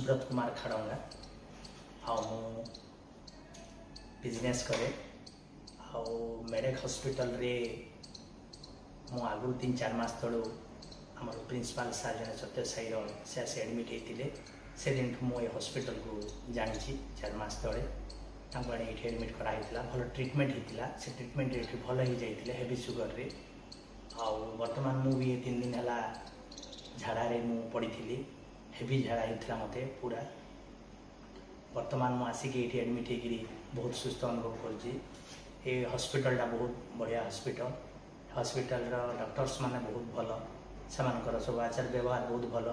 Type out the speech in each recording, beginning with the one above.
सुब्रत कुमार खड़ंगा आउ बिजनेस करे आउ मेरेक हॉस्पिटल रे मु आगु 3-4 मास तळु आम प्रिंसिपल सार जन सत्य साई से आसे एडमिट होते से दिन मु हॉस्पिटल को जानी 4 मास तले ये एडमिट कराइला भल ट्रिटमेंट होता से ट्रिटमेंट ये भल हो जाते हेवी सुगर रे आउ बर्तमान मु भी 3 दिन है झाड़े मु पड़ी हेवी झाड़ा होता मत पूरा वर्तमान मु आसिक ये एडमिट हो बहुत सुस्थ अनुभव कर हॉस्पिटल बहुत बढ़िया हॉस्पिटल डॉक्टर्स माने बहुत भल से सब आचार व्यवहार बहुत भल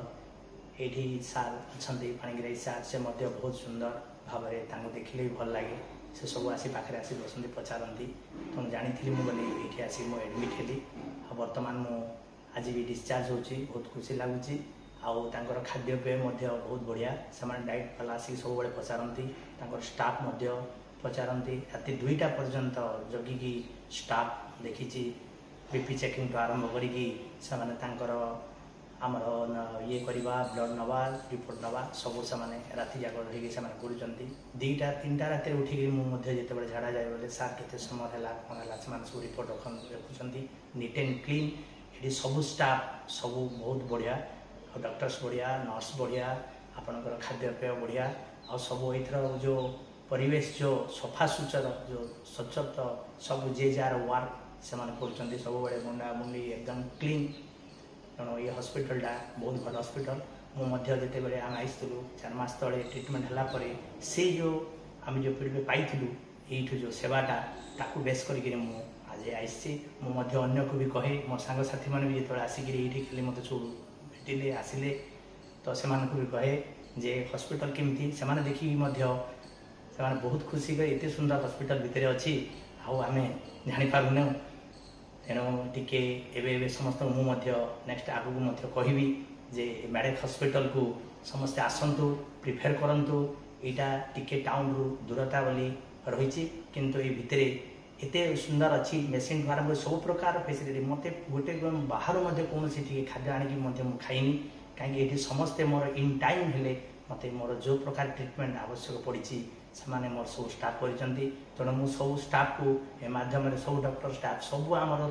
ये सार अच्छा पाणिग्राही सार से बहुत सुंदर भाव में देखने भी भल लगे से सब आसी पाखे आसी बसती पचारती तो मुझे जानी मुझे आसिक मुझे एडमिट हेली बर्तमान मु आज भी डिस्चार्ज होची बहुत खुशी लगुच आउर खाद्यपेय बहुत बढ़िया से डाइट वाला आसिक सब पचारती स्टाफ पचारती राति 2टा पर्यंत जगिकी स्टाफ देखी बीपी चेकिंग तो आरंभ कर आमर ये करवा ब्लड नवा रिपोर्ट नवा सब से राति जाक रही करुँच 2टा-3टा रात उठिक मुझे झाड़ा जाए बोले सार केते समय है कौन है सब रिपोर्ट रखुंट नीट एंड क्लीन ये सब स्टाफ सब बहुत बढ़िया डॉक्टर्स बढ़िया नर्स बढ़िया आपणकर खाद्यपेय बढ़िया आ सब एथर जो परिवेश जो सफा सुचर जो स्वच्छता सब जे जार वर्क से कर सब बड़े मुंडा मुंडी एकदम क्लीन तेणु ये हॉस्पिटलटा बहुत भल हॉस्पिटल मुझे बड़े आम आसलु 4 मास तले ट्रिटमेंट है से जो आम जो पीढ़ी पाइलु ये जो सेवाटा ताकू बेस करके आज आई मुझे को भी कहे मो सांग साथी मैंने भी जो आसिक ये खाली मत सब भेटिले आसिले तो से भी कहे जे हॉस्पिटल केमती से देखिए बहुत खुशी गए एत सुंदर हॉस्पिटल भितर अच्छी आम जापारूँ तेणु टिके एवं समस्त मुझे नेक्स्ट आगू कहबी जे मेरेक हॉस्पिटल को समस्ते आसतु प्रिफेर करूँ यहाँ टिके टाउन रु दूरता बोली रही किंतु ये भितर एत सुंदर अच्छी मेसीन आरंभ सब प्रकार फैसिलिटी मत गोटे बाहर कौन खाद्य आनिकी खाइनी कहीं समस्ते मोर इन टाइम हेले मत मोर जो प्रकार ट्रिटमेंट आवश्यक पड़ी से मोर सब स्टाफ कर तेणु मुझ सब स्टाफ को ए माध्यम सब डॉक्टर स्टाफ सब आमर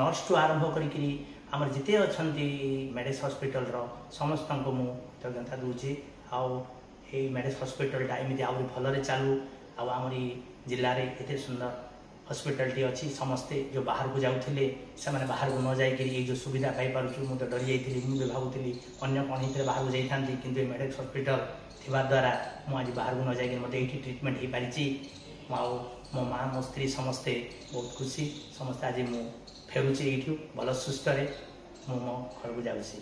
नर्स टू आरंभ कर जिते अच्छा मेरेक हॉस्पिटल समस्त को मुझे कृतज्ञता दूची आई मेरेक हॉस्पिटलटा एमती आहरी भलरे चालू आमर जिले में एत सुंदर हॉस्पिटल टी अच्छी समस्ते जो बाहर को जाऊे से बाहर को न जाकि जो सुविधा पाइपुँ मुझे डरी जाइए मुझे भावुली अगर कौन होते बाहर को जाती कि मेरेक हॉस्पिटल थिबा द्वारा मुझे बाहर को न जाकि मत ये ट्रिटमेंट हो पारी मो माँ मो स्त्री समस्ते बहुत खुशी समस्ते आज मु फेरुची ये भल सुस्थ मो घर को जाऊँगी।